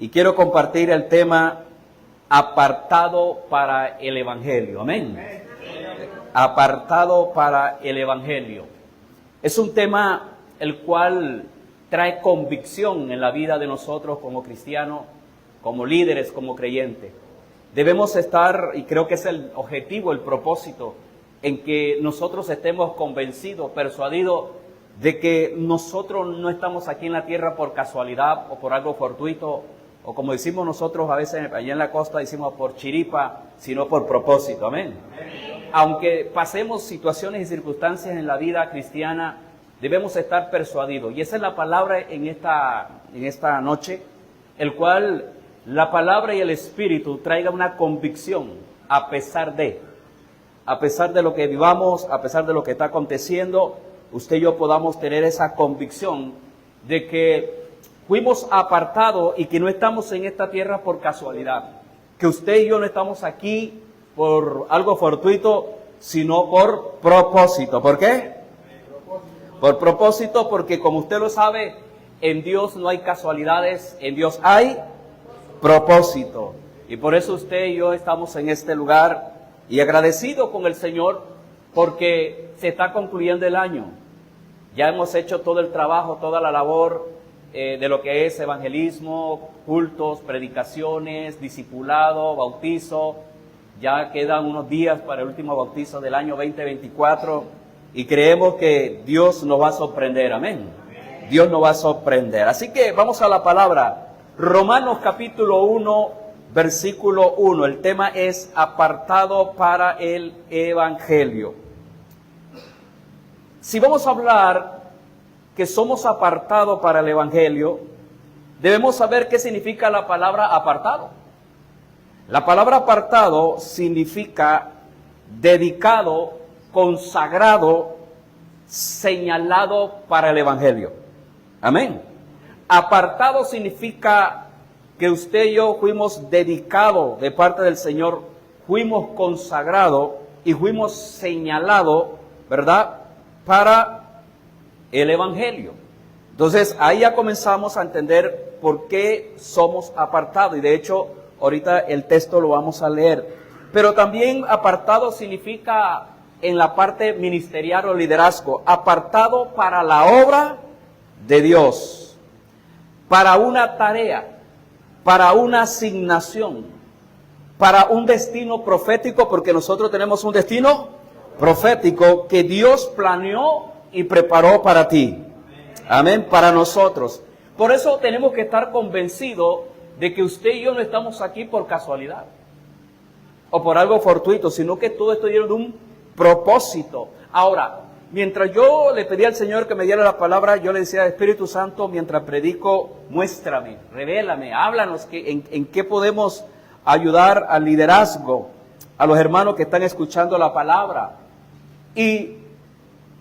Y quiero compartir el tema apartado para el Evangelio. Amén. Apartado para el Evangelio. Es un tema el cual trae convicción en la vida de nosotros como cristianos, como líderes, como creyentes. Debemos estar, y creo que es el objetivo, el propósito, en que nosotros estemos convencidos, persuadidos de que nosotros no estamos aquí en la tierra por casualidad o por algo fortuito, o como decimos nosotros a veces allá en la costa, decimos por chiripa, sino por propósito. Amén. Aunque pasemos situaciones y circunstancias en la vida cristiana, debemos estar persuadidos. Y esa es la palabra en esta noche, el cual la palabra y el Espíritu traigan una convicción a pesar de lo que vivamos, a pesar de lo que está aconteciendo, usted y yo podamos tener esa convicción de que fuimos apartados y que no estamos en esta tierra por casualidad, que usted y yo no estamos aquí por algo fortuito, sino por propósito. ¿Por qué? Por propósito, porque como usted lo sabe, en Dios no hay casualidades, en Dios hay propósito. Y por eso usted y yo estamos en este lugar y agradecido con el Señor porque se está concluyendo el año. Ya hemos hecho todo el trabajo, toda la labor de lo que es evangelismo, cultos, predicaciones, discipulado, bautizo. Ya quedan unos días para el último bautizo del año 2024 y creemos que Dios nos va a sorprender. Amén. Dios nos va a sorprender. Así que vamos a la palabra. Romanos capítulo 1, versículo 1. El tema es apartado para el Evangelio. Si vamos a hablar que somos apartados para el Evangelio, debemos saber qué significa la palabra apartado. La palabra apartado significa dedicado, consagrado, señalado para el Evangelio. Amén. Apartado significa que usted y yo fuimos dedicados de parte del Señor, fuimos consagrados y fuimos señalados, ¿verdad?, para el Evangelio. Entonces, ahí ya comenzamos a entender por qué somos apartados. Y de hecho, ahorita el texto lo vamos a leer. Pero también apartado significa en la parte ministerial o liderazgo, apartado para la obra de Dios, para una tarea, para una asignación, para un destino profético, porque nosotros tenemos un destino profético que Dios planeó y preparó para ti. Amén, para nosotros. Por eso tenemos que estar convencidos de que usted y yo no estamos aquí por casualidad o por algo fortuito, sino que todo esto tiene un propósito. Ahora, mientras yo le pedí al Señor que me diera la palabra, yo le decía, Espíritu Santo, mientras predico, muéstrame, revélame, háblanos en qué podemos ayudar al liderazgo, a los hermanos que están escuchando la palabra. Y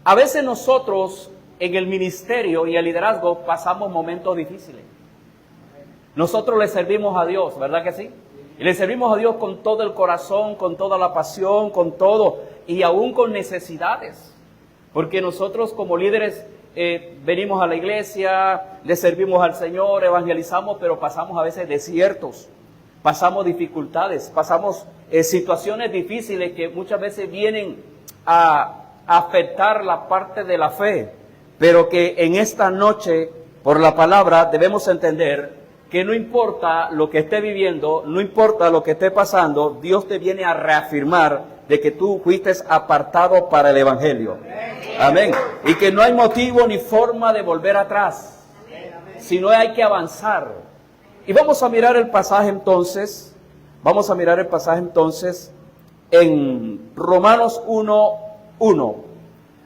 a veces nosotros en el ministerio y el liderazgo pasamos momentos difíciles. Nosotros le servimos a Dios, ¿verdad que sí? Y le servimos a Dios con todo el corazón, con toda la pasión, con todo, y aún con necesidades. Porque nosotros como líderes venimos a la iglesia, le servimos al Señor, evangelizamos, pero pasamos a veces desiertos, pasamos dificultades, pasamos situaciones difíciles que muchas veces vienen a afectar la parte de la fe, pero que en esta noche, por la palabra, debemos entender que no importa lo que esté viviendo, no importa lo que esté pasando, Dios te viene a reafirmar de que tú fuiste apartado para el Evangelio. Amén. Y que no hay motivo ni forma de volver atrás, sino hay que avanzar. Y vamos a mirar el pasaje entonces, en Romanos 1:1.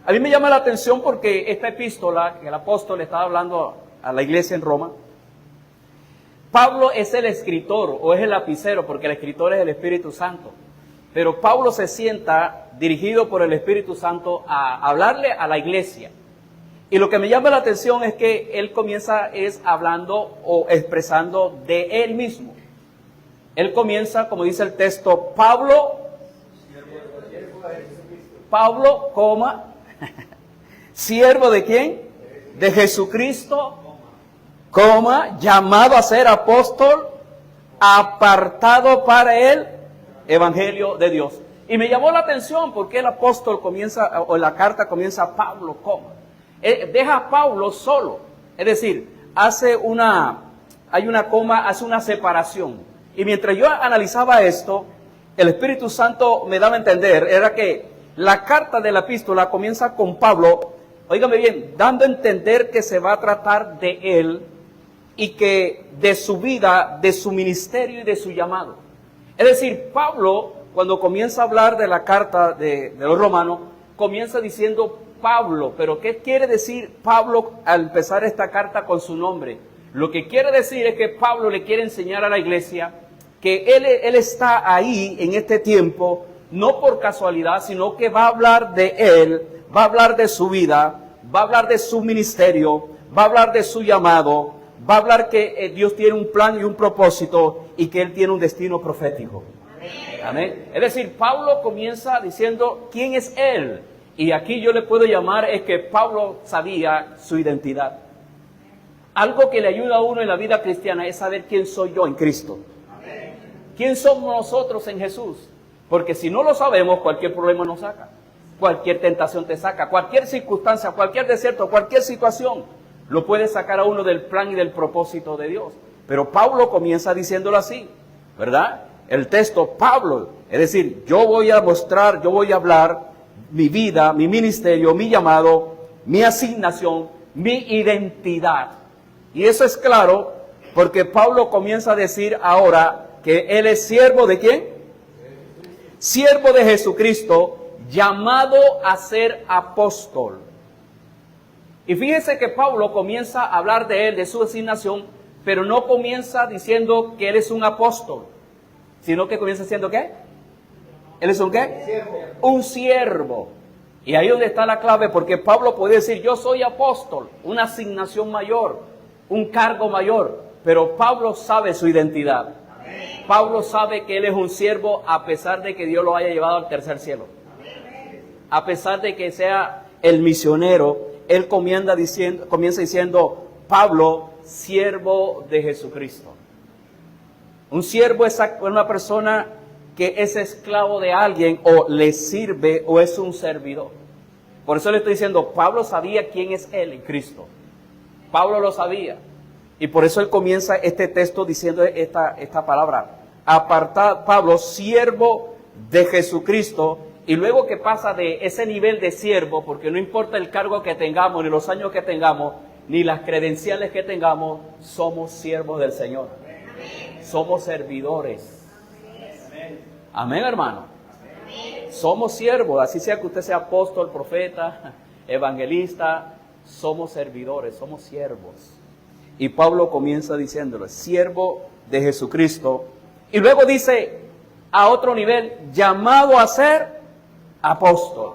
A mí me llama la atención porque esta epístola que el apóstol estaba hablando a la iglesia en Roma, Pablo es el escritor o es el lapicero, porque el escritor es el Espíritu Santo. Pero Pablo se sienta dirigido por el Espíritu Santo a hablarle a la iglesia. Y lo que me llama la atención es que él comienza hablando o expresando de él mismo. Él comienza, como dice el texto, Pablo, ¿siervo de quién? De Jesucristo, coma, llamado a ser apóstol, apartado para el evangelio de Dios. Y me llamó la atención porque el apóstol comienza, o la carta comienza Pablo, coma. Deja a Pablo solo. Es decir, hay una coma, hace una separación. Y mientras yo analizaba esto, el Espíritu Santo me daba a entender, era que la carta de la epístola comienza con Pablo, óigame bien, dando a entender que se va a tratar de él y que de su vida, de su ministerio y de su llamado. Es decir, Pablo, cuando comienza a hablar de la carta de los romanos, comienza diciendo Pablo. Pero ¿qué quiere decir Pablo al empezar esta carta con su nombre? Lo que quiere decir es que Pablo le quiere enseñar a la iglesia que él está ahí en este tiempo, no por casualidad, sino que va a hablar de él, va a hablar de su vida, va a hablar de su ministerio, va a hablar de su llamado, va a hablar que Dios tiene un plan y un propósito y que él tiene un destino profético. Amén. Es decir, Pablo comienza diciendo quién es él. Y aquí yo le puedo llamar es que Pablo sabía su identidad. Algo que le ayuda a uno en la vida cristiana es saber quién soy yo en Cristo. ¿Quién somos nosotros en Jesús? Porque si no lo sabemos, cualquier problema nos saca. Cualquier tentación te saca. Cualquier circunstancia, cualquier desierto, cualquier situación lo puede sacar a uno del plan y del propósito de Dios. Pero Pablo comienza diciéndolo así, ¿verdad? El texto, Pablo, es decir, yo voy a mostrar, yo voy a hablar mi vida, mi ministerio, mi llamado, mi asignación, mi identidad. Y eso es claro porque Pablo comienza a decir ahora que él es siervo ¿de quién? Siervo de Jesucristo, llamado a ser apóstol. Y fíjese que Pablo comienza a hablar de él, de su asignación, pero no comienza diciendo que él es un apóstol, sino que comienza diciendo ¿qué? ¿Él es un qué? Siervo. Un siervo. Y ahí es donde está la clave, porque Pablo puede decir, yo soy apóstol, una asignación mayor, un cargo mayor, pero Pablo sabe su identidad. Amén. Pablo sabe que él es un siervo a pesar de que Dios lo haya llevado al tercer cielo. Amén. A pesar de que sea el misionero, él comienza diciendo, Pablo, siervo de Jesucristo. Un siervo es una persona que es esclavo de alguien o le sirve o es un servidor. Por eso le estoy diciendo, Pablo sabía quién es él en Cristo. Pablo lo sabía. Y por eso él comienza este texto diciendo esta palabra. Apartado, Pablo, siervo de Jesucristo. Y luego que pasa de ese nivel de siervo, porque no importa el cargo que tengamos, ni los años que tengamos, ni las credenciales que tengamos, somos siervos del Señor. Somos servidores. Amén, hermano. Somos siervos, así sea que usted sea apóstol, profeta, evangelista, somos servidores, somos siervos. Y Pablo comienza diciéndolo, siervo de Jesucristo. Y luego dice a otro nivel, llamado a ser apóstol.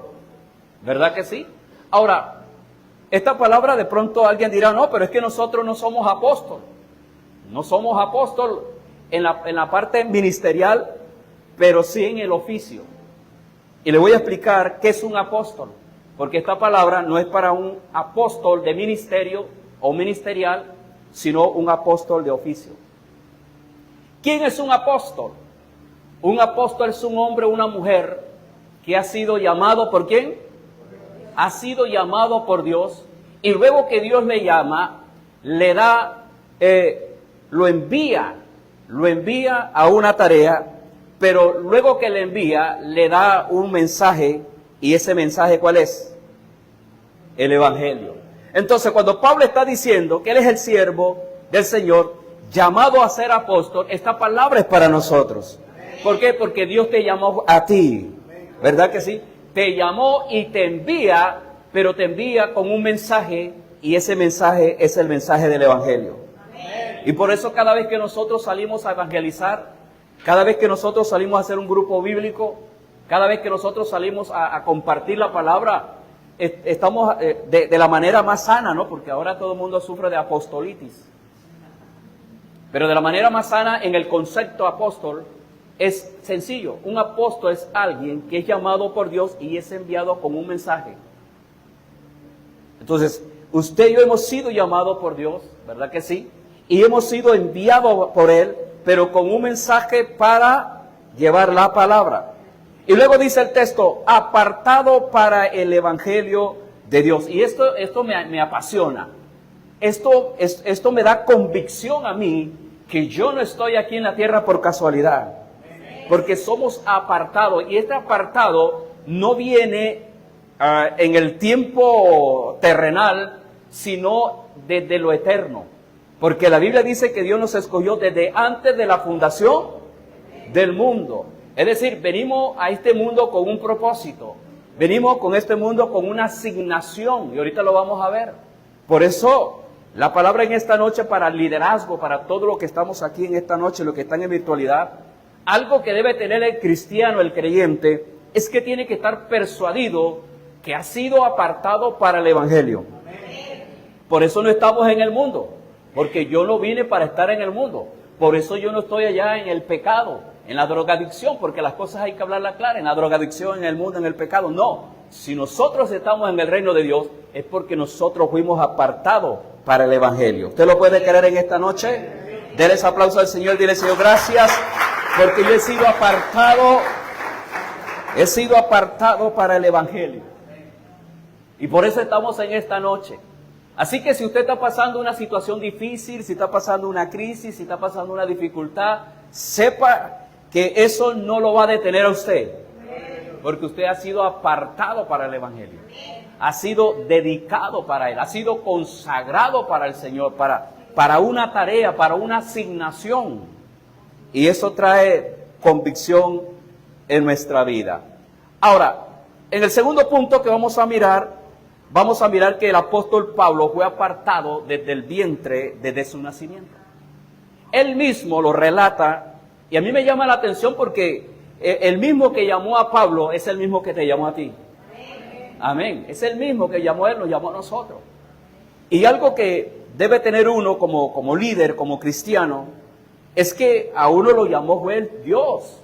¿Verdad que sí? Ahora, esta palabra de pronto alguien dirá, no, pero es que nosotros no somos apóstol. No somos apóstol en la parte ministerial, pero sí en el oficio. Y le voy a explicar qué es un apóstol, porque esta palabra no es para un apóstol de ministerio o ministerial, sino un apóstol de oficio. ¿Quién es un apóstol? Un apóstol es un hombre o una mujer que ha sido llamado ¿por quién? Ha sido llamado por Dios, y luego que Dios le llama, le da, lo envía a una tarea. Pero luego que le envía, le da un mensaje, y ese mensaje, ¿cuál es? El Evangelio. Entonces, cuando Pablo está diciendo que él es el siervo del Señor, llamado a ser apóstol, esta palabra es para nosotros. ¿Por qué? Porque Dios te llamó a ti, ¿verdad que sí? Te llamó y te envía, pero te envía con un mensaje, y ese mensaje es el mensaje del Evangelio. Y por eso cada vez que nosotros salimos a evangelizar, cada vez que nosotros salimos a hacer un grupo bíblico, cada vez que nosotros salimos a compartir la palabra, estamos de la manera más sana, ¿no? Porque ahora todo el mundo sufre de apostolitis. Pero de la manera más sana, en el concepto apóstol, es sencillo. Un apóstol es alguien que es llamado por Dios y es enviado con un mensaje. Entonces, Usted y yo hemos sido llamados por Dios, ¿verdad que sí? Y hemos sido enviados por Él, pero con un mensaje para llevar la palabra. Y luego dice el texto, apartado para el evangelio de Dios. Y esto me apasiona. Esto me da convicción a mí que yo no estoy aquí en la tierra por casualidad. Porque somos apartados. Y este apartado no viene en el tiempo terrenal, sino desde lo eterno. Porque la Biblia dice que Dios nos escogió desde antes de la fundación del mundo. Es decir, venimos a este mundo con un propósito. Venimos con este mundo con una asignación. Y ahorita lo vamos a ver. Por eso, la palabra en esta noche para liderazgo, para todo lo que estamos aquí en esta noche, lo que están en virtualidad, algo que debe tener el cristiano, el creyente, es que tiene que estar persuadido que ha sido apartado para el evangelio. Por eso no estamos en el mundo. Porque yo no vine para estar en el mundo. Por eso yo no estoy allá en el pecado, en la drogadicción, porque las cosas hay que hablarlas claras, en la drogadicción, en el mundo, en el pecado. No, si nosotros estamos en el reino de Dios, es porque nosotros fuimos apartados para el evangelio. ¿Usted lo puede creer en esta noche? Dele ese aplauso al Señor, dile, Señor, gracias, porque yo he sido apartado para el evangelio. Y por eso estamos en esta noche. Así que si usted está pasando una situación difícil, si está pasando una crisis, si está pasando una dificultad, sepa que eso no lo va a detener a usted. Porque usted ha sido apartado para el evangelio. Ha sido dedicado para Él. Ha sido consagrado para el Señor, para una tarea, para una asignación. Y eso trae convicción en nuestra vida. Ahora, en el segundo punto que vamos a mirar que el apóstol Pablo fue apartado desde el vientre, desde su nacimiento. Él mismo lo relata, y a mí me llama la atención porque el mismo que llamó a Pablo es el mismo que te llamó a ti. Amén. Es el mismo que llamó a él, nos llamó a nosotros. Y algo que debe tener uno como líder, como cristiano, es que a uno lo llamó fue el Dios.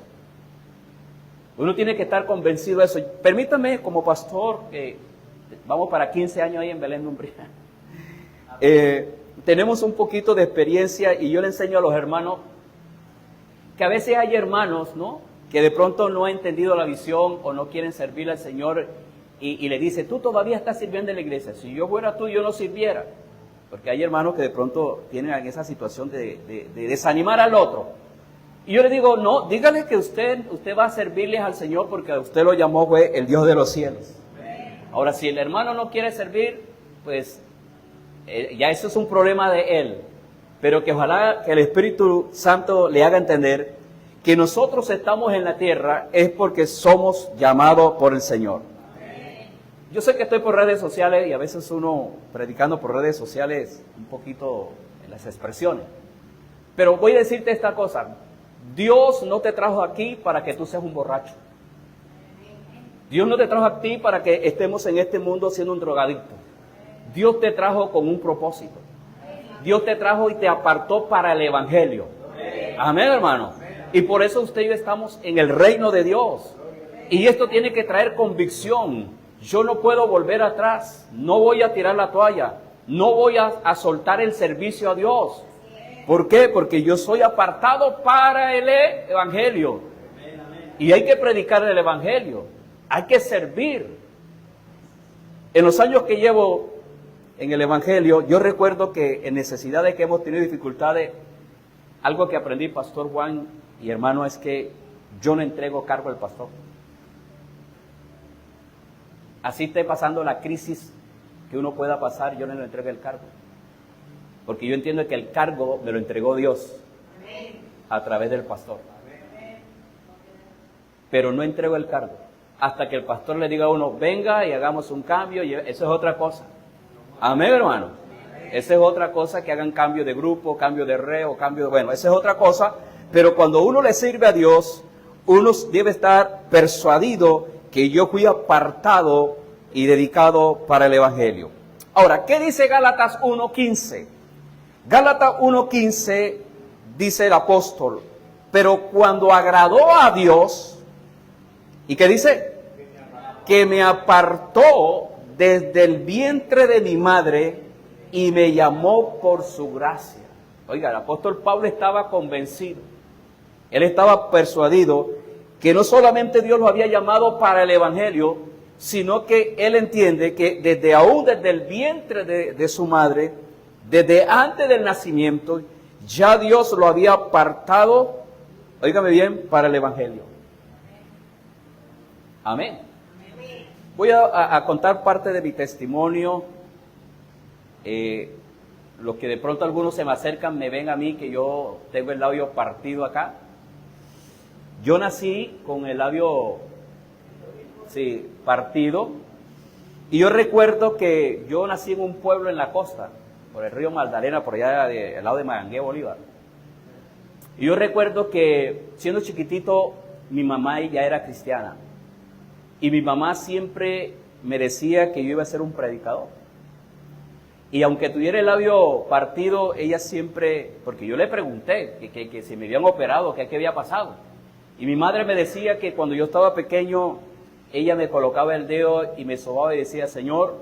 Uno tiene que estar convencido de eso. Permítame, como pastor, vamos para 15 años ahí en Belén de Umbría. Tenemos un poquito de experiencia y yo le enseño a los hermanos que a veces hay hermanos, ¿no?, que de pronto no han entendido la visión o no quieren servirle al Señor y le dice, tú todavía estás sirviendo en la iglesia. Si yo fuera tú, yo no sirviera. Porque hay hermanos que de pronto tienen esa situación de desanimar al otro. Y yo le digo, no, dígale que usted va a servirles al Señor porque usted lo llamó fue el Dios de los cielos. Ahora, si el hermano no quiere servir, pues ya eso es un problema de él. Pero que ojalá que el Espíritu Santo le haga entender que nosotros estamos en la tierra es porque somos llamados por el Señor. Yo sé que estoy por redes sociales y a veces uno predicando por redes sociales un poquito en las expresiones. Pero voy a decirte esta cosa. Dios no te trajo aquí para que tú seas un borracho. Dios no te trajo a ti para que estemos en este mundo siendo un drogadicto. Dios te trajo con un propósito. Dios te trajo y te apartó para el evangelio. Amén, hermano. Y por eso usted y yo estamos en el reino de Dios. Y esto tiene que traer convicción. Yo no puedo volver atrás. No voy a tirar la toalla. No voy a soltar el servicio a Dios. ¿Por qué? Porque yo soy apartado para el evangelio. Y hay que predicar el evangelio. Hay que servir. En los años que llevo en el evangelio, yo recuerdo que en necesidades que hemos tenido dificultades, algo que aprendí, Pastor Juan y hermano, es que yo no entrego cargo al pastor. Así esté pasando la crisis que uno pueda pasar, yo no le entrego el cargo. Porque yo entiendo que el cargo me lo entregó Dios a través del pastor. Pero no entrego el cargo hasta que el pastor le diga a uno, venga y hagamos un cambio, y eso es otra cosa. Amén, hermano. Esa es otra cosa, que hagan cambio de grupo, cambio de reo, bueno, esa es otra cosa. Pero cuando uno le sirve a Dios, uno debe estar persuadido que yo fui apartado y dedicado para el evangelio. Ahora, ¿qué dice Gálatas 1:15? Gálatas 1:15 dice el apóstol, pero cuando agradó a Dios, ¿y qué dice? Que me apartó desde el vientre de mi madre y me llamó por su gracia. Oiga, el apóstol Pablo estaba convencido, él estaba persuadido que no solamente Dios lo había llamado para el evangelio, sino que él entiende que desde el vientre de su madre, desde antes del nacimiento, ya Dios lo había apartado, óigame bien, para el evangelio. Amén. Voy a contar parte de mi testimonio. Los que de pronto algunos se me acercan, me ven a mí que yo tengo el labio partido acá. Yo nací con el labio partido. Y yo recuerdo que yo nací en un pueblo en la costa, por el río Magdalena, por allá del lado de Magangué, Bolívar. Y yo recuerdo que siendo chiquitito, mi mamá ya era cristiana. Y mi mamá siempre me decía que yo iba a ser un predicador. Y aunque tuviera el labio partido, ella siempre, porque yo le pregunté que si me habían operado, que qué había pasado. Y mi madre me decía que cuando yo estaba pequeño, ella me colocaba el dedo y me sobaba y decía, Señor,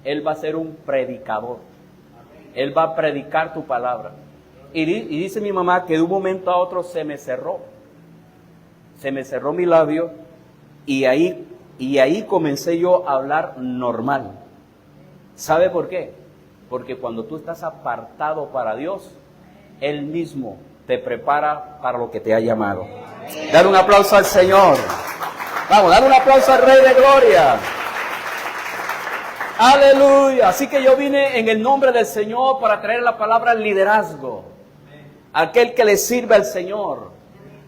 Él va a ser un predicador. Él va a predicar tu palabra. Y dice mi mamá que de un momento a otro se me cerró mi labio y ahí comencé yo a hablar normal. ¿Sabe por qué? Porque cuando tú estás apartado para Dios, Él mismo te prepara para lo que te ha llamado. Dar un aplauso al Señor. Vamos, dar un aplauso al Rey de Gloria. Aleluya. Así que yo vine en el nombre del Señor para traer la palabra liderazgo. Aquel que le sirve al Señor.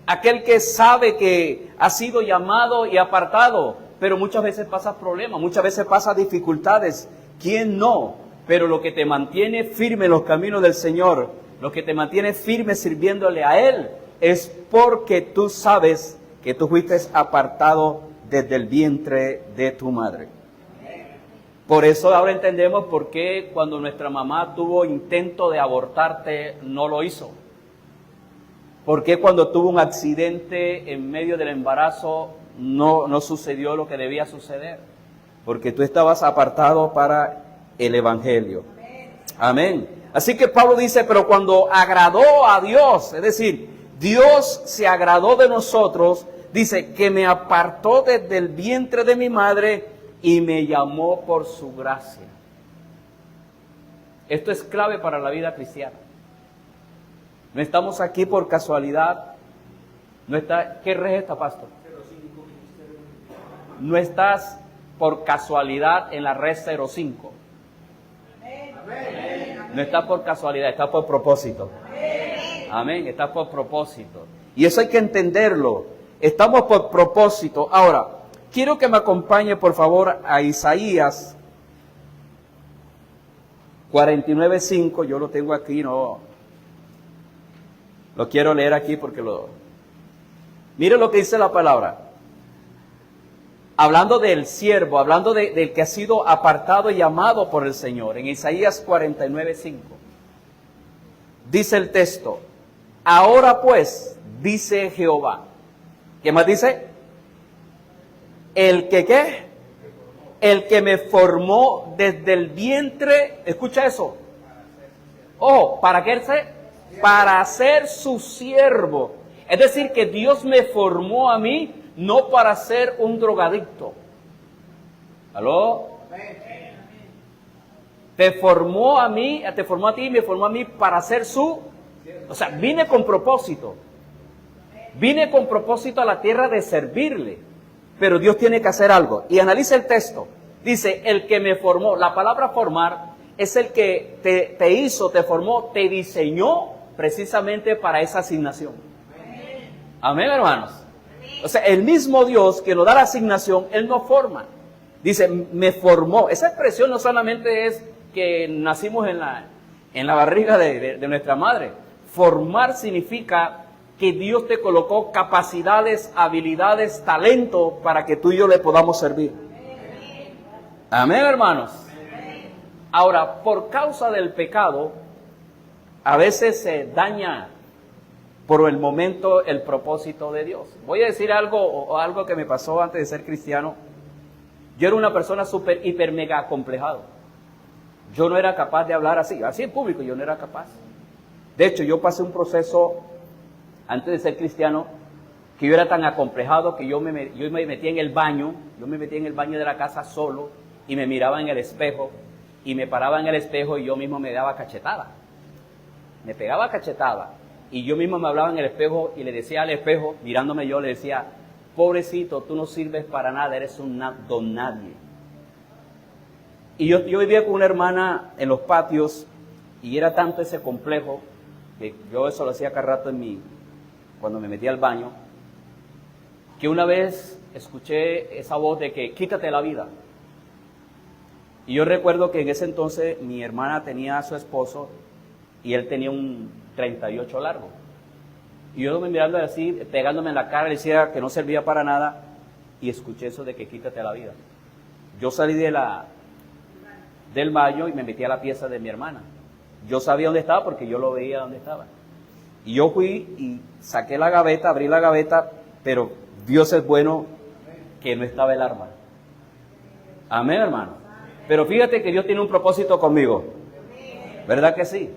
Aquel que sabe que ha sido llamado y apartado. Pero muchas veces pasa problemas, muchas veces pasa dificultades. ¿Quién no? Pero lo que te mantiene firme en los caminos del Señor, lo que te mantiene firme sirviéndole a Él, es porque tú sabes que tú fuiste apartado desde el vientre de tu madre. Por eso ahora entendemos por qué cuando nuestra mamá tuvo intento de abortarte, no lo hizo. ¿Por qué cuando tuvo un accidente en medio del embarazo no sucedió lo que debía suceder? Porque tú estabas apartado para el evangelio. Amén. Así que Pablo dice, pero cuando agradó a Dios, es decir, Dios se agradó de nosotros, dice que me apartó desde el vientre de mi madre y me llamó por su gracia. Esto es clave para la vida cristiana. No estamos aquí por casualidad. ¿Qué red está, pastor? No estás por casualidad en la red 05. No está por casualidad, está por propósito. Amén, está por propósito. Y eso hay que entenderlo. Estamos por propósito. Ahora, quiero que me acompañe por favor a Isaías 49:5. Yo lo tengo aquí, no lo quiero leer aquí porque mire lo que dice la palabra. Hablando del siervo, hablando del que ha sido apartado y llamado por el Señor. En Isaías 49:5. Dice el texto, ahora pues, dice Jehová. ¿Qué más dice? El que ¿qué? El que me formó desde el vientre, escucha eso. Oh, ¿para qué? Para ser su siervo. Es decir, que Dios me formó a mí no para ser un drogadicto. ¿Aló? Te formó a ti y me formó a mí para ser su... O sea, vine con propósito. Vine con propósito a la tierra de servirle. Pero Dios tiene que hacer algo. Y analiza el texto. Dice, el que me formó. La palabra formar es el que te hizo, te formó, te diseñó precisamente para esa asignación. Amén, hermanos. O sea, el mismo Dios que nos da la asignación, Él nos forma. Dice, me formó. Esa expresión no solamente es que nacimos en la barriga de nuestra madre. Formar significa que Dios te colocó capacidades, habilidades, talento para que tú y yo le podamos servir. Amén, hermanos. Ahora, por causa del pecado, a veces se daña por el momento el propósito de Dios. Voy a decir algo que me pasó antes de ser cristiano. Yo era una persona súper, hiper, mega acomplejado. Yo no era capaz de hablar así en público, yo no era capaz. De hecho, yo pasé un proceso, antes de ser cristiano, que yo era tan acomplejado que yo me metía en el baño, de la casa solo, y me miraba en el espejo, y me paraba en el espejo y yo mismo me daba cachetada. Me pegaba cachetada, y yo mismo me hablaba en el espejo y le decía al espejo, mirándome yo, le decía, pobrecito, tú no sirves para nada, eres un don nadie. Y yo vivía con una hermana en los patios, y era tanto ese complejo, que yo eso lo hacía cada rato cuando me metía al baño, que una vez escuché esa voz de que quítate la vida. Y yo recuerdo que en ese entonces mi hermana tenía a su esposo y él tenía un 38 largo. Y yo me mirando así, pegándome en la cara, le decía que no servía para nada y escuché eso de que quítate la vida. Yo salí del baño y me metí a la pieza de mi hermana. Yo sabía dónde estaba porque yo lo veía dónde estaba. Y yo fui y saqué la gaveta, abrí la gaveta, pero Dios es bueno que no estaba el arma. Amén, hermano. Pero fíjate que Dios tiene un propósito conmigo. ¿Verdad que sí?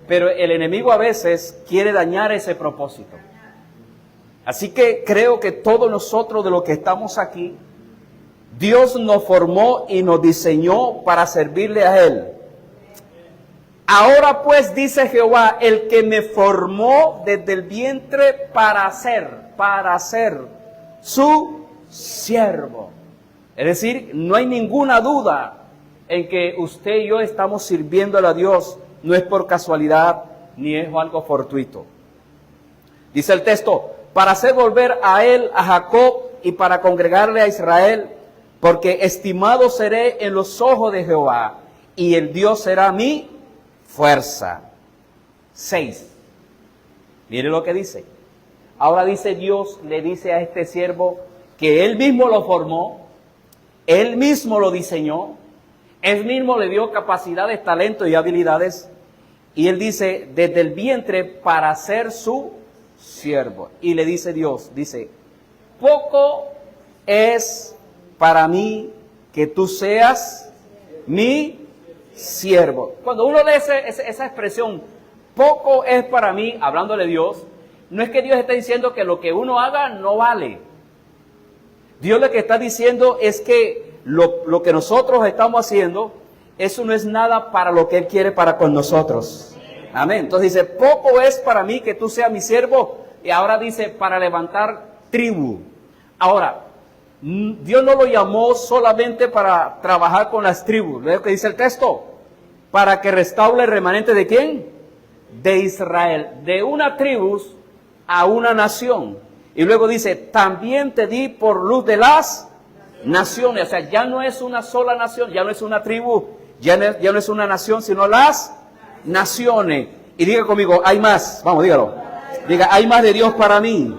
Pero el enemigo a veces quiere dañar ese propósito. Así que creo que todos nosotros de los que estamos aquí, Dios nos formó y nos diseñó para servirle a Él. Ahora pues, dice Jehová, el que me formó desde el vientre para ser su siervo. Es decir, no hay ninguna duda en que usted y yo estamos sirviéndole a Dios. No es por casualidad, ni es algo fortuito. Dice el texto, para hacer volver a él, a Jacob, y para congregarle a Israel, porque estimado seré en los ojos de Jehová, y el Dios será mi fuerza. 6. Mire lo que dice. Ahora dice Dios, le dice a este siervo que Él mismo lo formó, Él mismo lo diseñó, Él mismo le dio capacidades, talentos y habilidades. Y Él dice, desde el vientre para ser su siervo. Y le dice Dios, dice, poco es para mí que tú seas mi siervo. Cuando uno lee esa expresión, poco es para mí, hablándole Dios, no es que Dios esté diciendo que lo que uno haga no vale. Dios lo que está diciendo es que lo que nosotros estamos haciendo, eso no es nada para lo que Él quiere para con nosotros. Amén. Entonces dice, poco es para mí que tú seas mi siervo. Y ahora dice, para levantar tribu. Ahora, Dios no lo llamó solamente para trabajar con las tribus. ¿Ves lo que dice el texto? Para que restaure el remanente ¿de quién? De Israel. De una tribu a una nación. Y luego dice, también te di por luz de las naciones. O sea, ya no es una sola nación, ya no es una tribu, ya no es una nación, sino las naciones. Y diga conmigo, hay más. Vamos, dígalo. Diga, hay más de Dios para mí.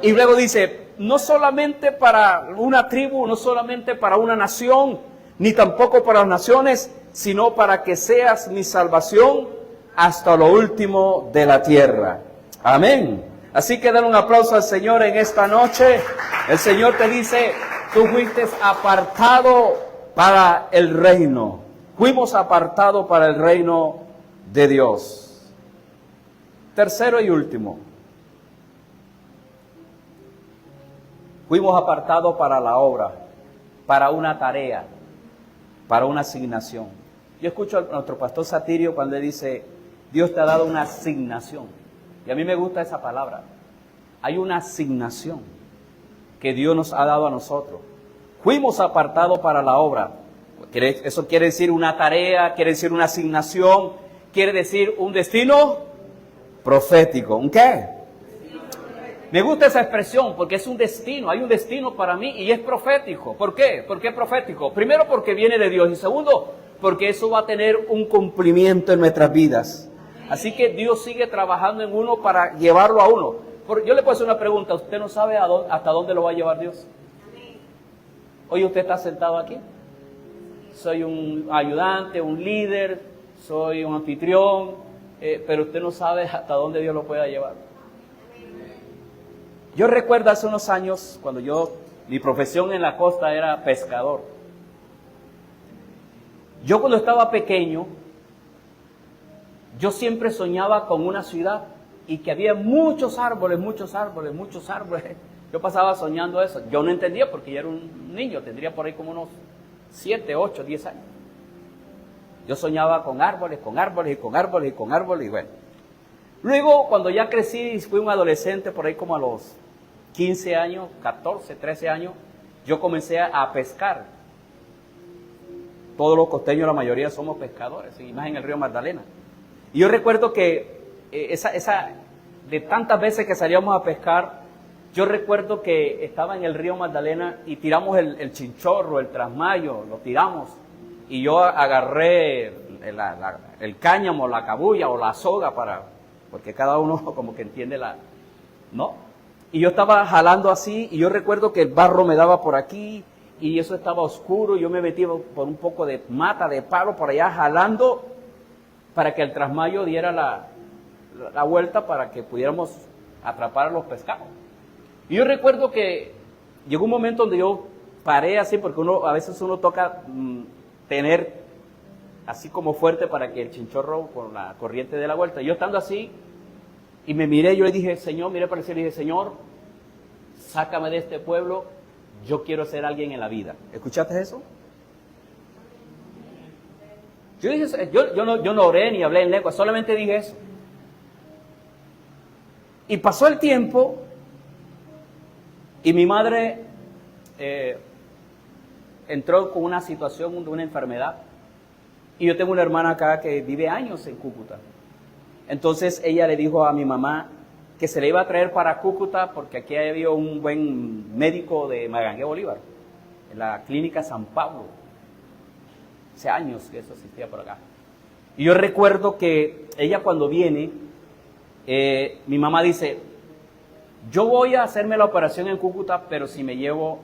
Y luego dice, no solamente para una tribu, no solamente para una nación, ni tampoco para las naciones, sino para que seas mi salvación hasta lo último de la tierra. Amén. Así que dan un aplauso al Señor en esta noche. El Señor te dice, tú fuiste apartado para el reino. Fuimos apartados para el reino de Dios. Tercero y último. Fuimos apartados para la obra, para una tarea, para una asignación. Yo escucho a nuestro pastor Satirio cuando él dice, Dios te ha dado una asignación. Y a mí me gusta esa palabra. Hay una asignación que Dios nos ha dado a nosotros. Fuimos apartados para la obra. Eso quiere decir una tarea, quiere decir una asignación, quiere decir un destino profético. ¿Un qué? Me gusta esa expresión porque es un destino, hay un destino para mí y es profético. ¿Por qué? ¿Por qué profético? Primero porque viene de Dios y segundo porque eso va a tener un cumplimiento en nuestras vidas. Así que Dios sigue trabajando en uno para llevarlo a uno. Yo le puedo hacer una pregunta, ¿usted no sabe hasta dónde lo va a llevar Dios? Hoy usted está sentado aquí. Soy un ayudante, un líder, soy un anfitrión, pero usted no sabe hasta dónde Dios lo pueda llevar. Yo recuerdo hace unos años, cuando mi profesión en la costa era pescador. Yo cuando estaba pequeño, yo siempre soñaba con una ciudad y que había muchos árboles, muchos árboles, muchos árboles. Yo pasaba soñando eso. Yo no entendía porque yo era un niño, tendría por ahí como unos 7, 8, 10 años. Yo soñaba con árboles, con árboles y con árboles y con árboles y bueno. Luego, cuando ya crecí y fui un adolescente, por ahí como a los 15 años, 14, 13 años, yo comencé a pescar. Todos los costeños, la mayoría somos pescadores, y más en el río Magdalena. Y yo recuerdo que de tantas veces que salíamos a pescar, yo recuerdo que estaba en el río Magdalena y tiramos el chinchorro, el trasmayo, lo tiramos. Y yo agarré el cáñamo, la cabulla o la soga porque cada uno como que entiende ¿no? Y yo estaba jalando así y yo recuerdo que el barro me daba por aquí y eso estaba oscuro. Yo me metí por un poco de mata, de palo por allá jalando para que el trasmayo diera la vuelta para que pudiéramos atrapar a los pescados. Y yo recuerdo que llegó un momento donde yo paré así porque a veces uno toca tener así como fuerte para que el chinchorro con la corriente dé la vuelta. Yo estando así y me miré, yo le dije, Señor, miré para el cielo y dije, Señor, sácame de este pueblo, yo quiero ser alguien en la vida. ¿Escuchaste eso? Yo dije, yo no oré ni hablé en lengua, solamente dije eso. Y pasó el tiempo y mi madre entró con una situación de una enfermedad. Y yo tengo una hermana acá que vive años en Cúcuta. Entonces ella le dijo a mi mamá que se le iba a traer para Cúcuta porque aquí había un buen médico de Magangué Bolívar, en la clínica San Pablo. Hace años que eso existía por acá. Y yo recuerdo que ella cuando viene, mi mamá dice, yo voy a hacerme la operación en Cúcuta, pero si me llevo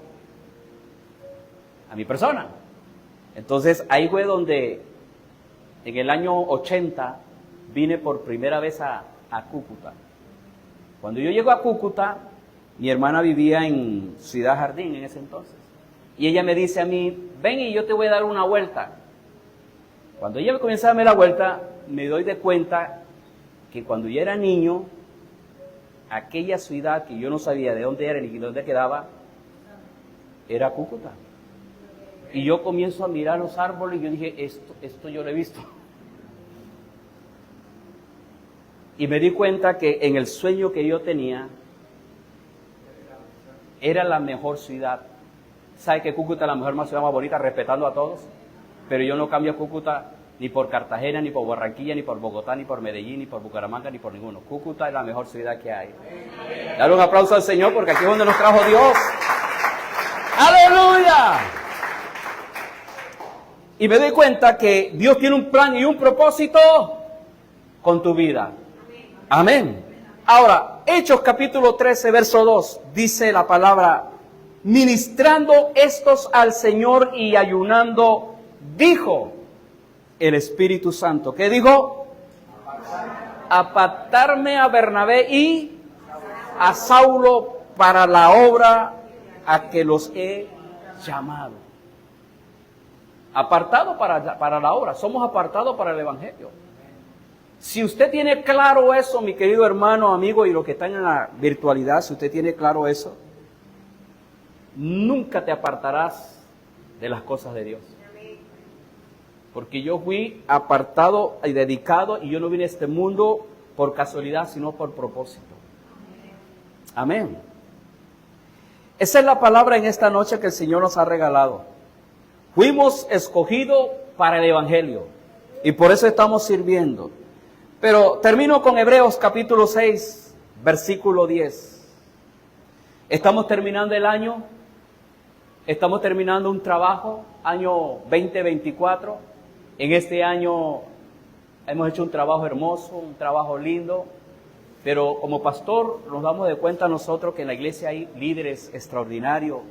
a mi persona. Entonces ahí fue donde en el año 80 vine por primera vez a Cúcuta. Cuando yo llego a Cúcuta, mi hermana vivía en Ciudad Jardín en ese entonces. Y ella me dice a mí, ven y yo te voy a dar una vuelta. Cuando ella me comienza a darme la vuelta, me doy de cuenta que cuando yo era niño, aquella ciudad que yo no sabía de dónde era ni de dónde quedaba, era Cúcuta. Y yo comienzo a mirar los árboles y yo dije, esto yo lo he visto. Y me di cuenta que en el sueño que yo tenía, era la mejor ciudad. ¿Sabe que Cúcuta es la mejor ciudad más bonita, respetando a todos? Pero yo no cambio Cúcuta ni por Cartagena, ni por Barranquilla, ni por Bogotá, ni por Medellín, ni por Bucaramanga, ni por ninguno. Cúcuta es la mejor ciudad que hay. Dale un aplauso al Señor porque aquí es donde nos trajo Dios. ¡Aleluya! Y me doy cuenta que Dios tiene un plan y un propósito con tu vida. Amén. Ahora, Hechos capítulo 13, verso 2, dice la palabra, ministrando estos al Señor y ayunando, dijo el Espíritu Santo. ¿Qué dijo? Apartarme a Bernabé y a Saulo para la obra a que los he llamado. Apartado para la obra, somos apartados para el Evangelio. Si usted tiene claro eso, mi querido hermano, amigo, y los que están en la virtualidad, si usted tiene claro eso, nunca te apartarás de las cosas de Dios. Porque yo fui apartado y dedicado, y yo no vine a este mundo por casualidad, sino por propósito. Amén. Esa es la palabra en esta noche que el Señor nos ha regalado. Fuimos escogidos para el Evangelio, y por eso estamos sirviendo. Pero termino con Hebreos capítulo 6, versículo 10. Estamos terminando el año, estamos terminando un trabajo, año 2024. En este año hemos hecho un trabajo hermoso, un trabajo lindo, pero como pastor nos damos de cuenta nosotros que en la iglesia hay líderes extraordinarios,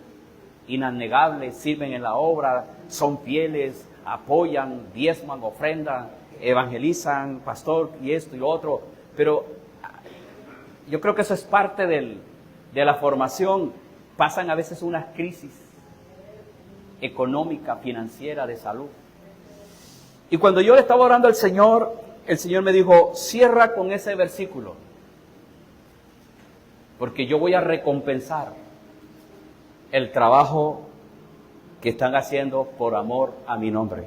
inabnegables, sirven en la obra, son fieles, apoyan, diezman, ofrendan, evangelizan, pastor, y esto y lo otro, pero yo creo que eso es parte de la formación. Pasan a veces unas crisis económica, financiera, de salud. Y cuando yo le estaba orando al Señor, el Señor me dijo, cierra con ese versículo, porque yo voy a recompensar el trabajo que están haciendo por amor a mi nombre.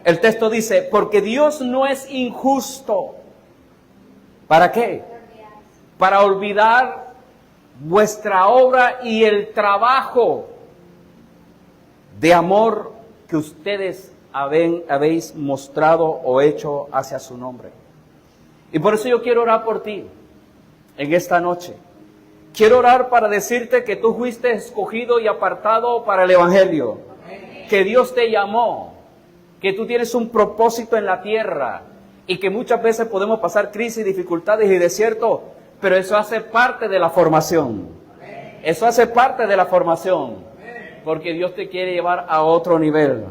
El texto dice, porque Dios no es injusto. ¿Para qué? Para olvidar vuestra obra y el trabajo de amor que ustedes habéis mostrado o hecho hacia su nombre. Y por eso yo quiero orar por ti en esta noche. Quiero orar para decirte que tú fuiste escogido y apartado para el Evangelio, que Dios te llamó, que tú tienes un propósito en la tierra y que muchas veces podemos pasar crisis, dificultades y desiertos, pero eso hace parte de la formación. Eso hace parte de la formación, porque Dios te quiere llevar a otro nivel.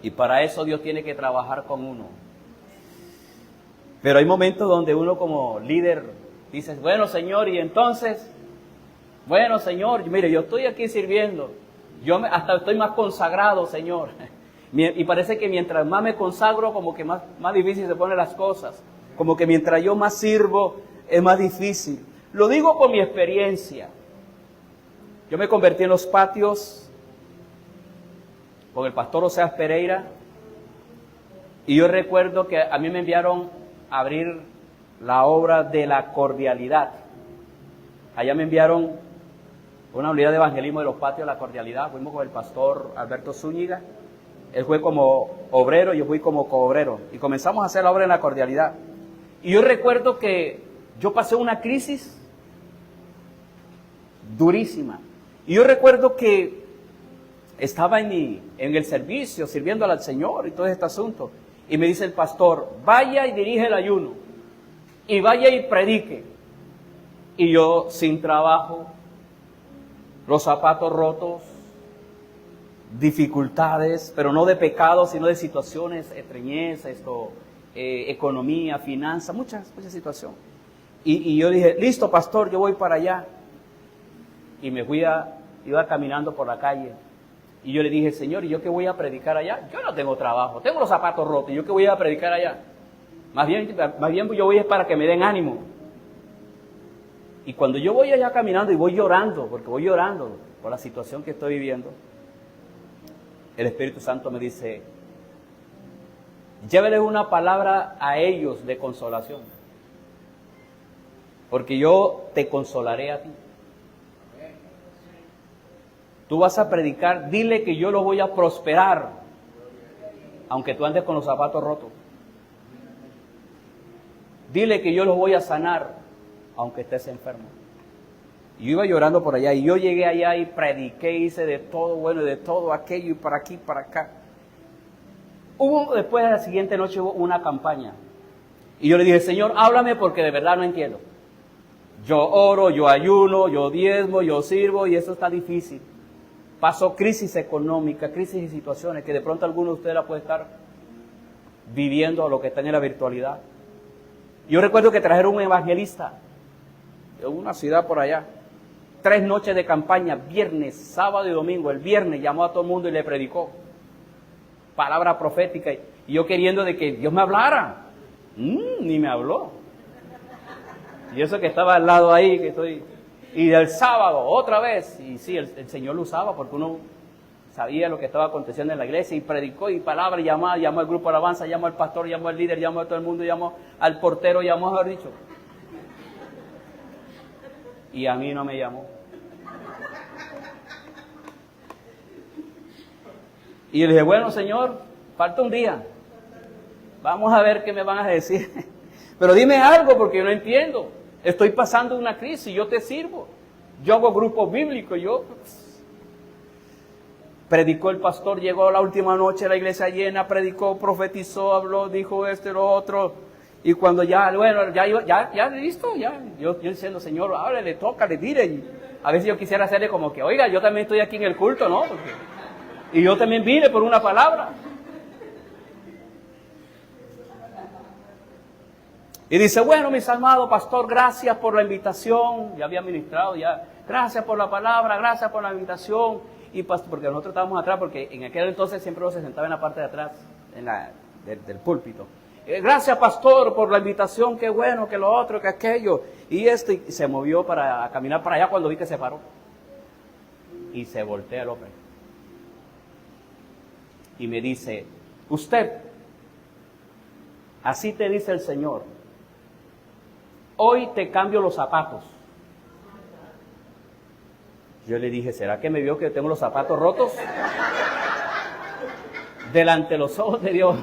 Y para eso Dios tiene que trabajar con uno. Pero hay momentos donde uno como líder dice, bueno Señor, y entonces, bueno Señor, mire, yo estoy aquí sirviendo, hasta estoy más consagrado, Señor. Y parece que mientras más me consagro, como que más difícil se ponen las cosas. Como que mientras yo más sirvo, es más difícil. Lo digo por mi experiencia. Yo me convertí en los patios con el pastor Oseas Pereira. Y yo recuerdo que a mí me enviaron a abrir la obra de la cordialidad. Allá me enviaron una unidad de evangelismo de los patios, la cordialidad. Fuimos con el pastor Alberto Zúñiga. Él fue como obrero, yo fui como coobrero. Y comenzamos a hacer la obra en la cordialidad. Y yo recuerdo que yo pasé una crisis durísima. Y yo recuerdo que estaba en el servicio, sirviendo al Señor y todo este asunto. Y me dice el pastor, vaya y dirige el ayuno. Y vaya y predique. Y yo sin trabajo, los zapatos rotos, dificultades, pero no de pecado, sino de situaciones, estreñez, economía, finanzas, muchas situaciones. Y yo dije, listo pastor, yo voy para allá. Y iba caminando por la calle. Y yo le dije, Señor, ¿y yo qué voy a predicar allá? Yo no tengo trabajo, tengo los zapatos rotos, ¿y yo qué voy a predicar allá? Más bien yo voy para que me den ánimo. Y cuando yo voy allá caminando y voy llorando, porque voy llorando por la situación que estoy viviendo, el Espíritu Santo me dice, lléveles una palabra a ellos de consolación, porque yo te consolaré a ti. Tú vas a predicar, dile que yo lo voy a prosperar, aunque tú andes con los zapatos rotos. Dile que yo los voy a sanar, aunque estés enfermo. Y yo iba llorando por allá, y yo llegué allá y prediqué, hice de todo bueno y de todo aquello, y para aquí, para acá. Después de la siguiente noche hubo una campaña. Y yo le dije, Señor, háblame porque de verdad no entiendo. Yo oro, yo ayuno, yo diezmo, yo sirvo, y eso está difícil. Pasó crisis económica, crisis y situaciones que de pronto alguno de ustedes la puede estar viviendo, lo que está en la virtualidad. Yo recuerdo que trajeron un evangelista de una ciudad por allá. 3 noches de campaña, viernes, sábado y domingo. El viernes llamó a todo el mundo y le predicó palabra profética. Y yo queriendo de que Dios me hablara. Ni me habló. Y eso que estaba al lado ahí, que estoy... Y del sábado, otra vez, y sí, el Señor lo usaba porque uno sabía lo que estaba aconteciendo en la iglesia y predicó y palabra, y llamó al grupo de alabanza, llamó al pastor, llamó al líder, llamó a todo el mundo, llamó al portero, llamó a haber dicho. Y a mí no me llamó. Y yo le dije, bueno Señor, falta un día, vamos a ver qué me van a decir. Pero dime algo porque yo no entiendo. Estoy pasando una crisis, yo te sirvo. Yo hago grupos bíblicos, predicó el pastor, llegó la última noche a la iglesia llena, predicó, profetizó, habló, dijo esto y lo otro. Y cuando ya listo, yo diciendo, Señor, háblale, tócale, dile. Y a veces yo quisiera hacerle como que, oiga, yo también estoy aquí en el culto, ¿no? Y yo también vine por una palabra. Y dice, bueno, mis amados, pastor, gracias por la invitación. Ya había ministrado, gracias por la palabra, gracias por la invitación. Y pastor, porque nosotros estábamos atrás, porque en aquel entonces siempre uno se sentaba en la parte de atrás. del púlpito. Gracias, pastor, por la invitación, qué bueno, que lo otro, que aquello. Y se movió para caminar para allá cuando vi que se paró. Y se voltea el hombre. Y me dice, usted, así te dice el Señor, hoy te cambio los zapatos. Yo le dije, ¿será que me vio que tengo los zapatos rotos? Delante de los ojos de Dios.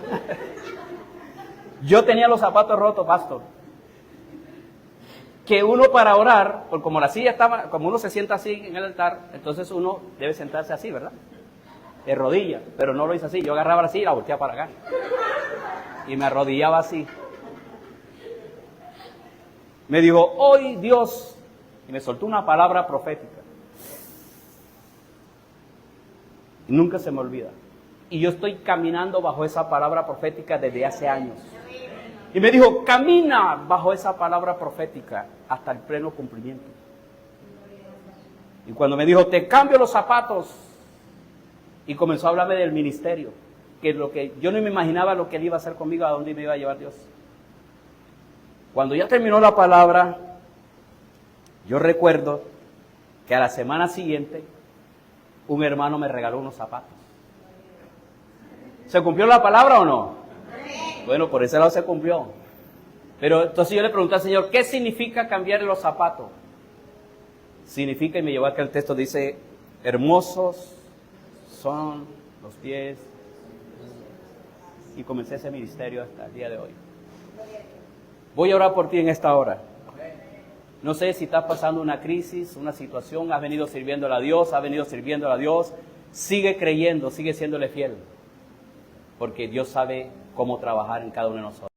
Yo tenía los zapatos rotos, pastor. Que uno para orar, porque como la silla estaba, como uno se sienta así en el altar, entonces uno debe sentarse así, ¿verdad? De rodillas, pero no lo hice así. Yo agarraba así y la volteaba para acá. Y me arrodillaba así. Me dijo, hoy Dios, y me soltó una palabra profética. Y nunca se me olvida. Y yo estoy caminando bajo esa palabra profética desde hace años. Y me dijo, camina bajo esa palabra profética hasta el pleno cumplimiento. Y cuando me dijo, te cambio los zapatos, y comenzó a hablarme del ministerio, que lo que yo no me imaginaba lo que él iba a hacer conmigo, a dónde me iba a llevar Dios. Cuando ya terminó la palabra, yo recuerdo que a la semana siguiente, un hermano me regaló unos zapatos. ¿Se cumplió la palabra o no? Bueno, por ese lado se cumplió. Pero entonces yo le pregunté al Señor, ¿qué significa cambiar los zapatos? Significa, y me llevó a que el texto dice, hermosos son los pies. Y comencé ese ministerio hasta el día de hoy. Voy a orar por ti en esta hora. No sé si estás pasando una crisis, una situación, has venido sirviéndole a Dios, sigue creyendo, sigue siéndole fiel. Porque Dios sabe cómo trabajar en cada uno de nosotros.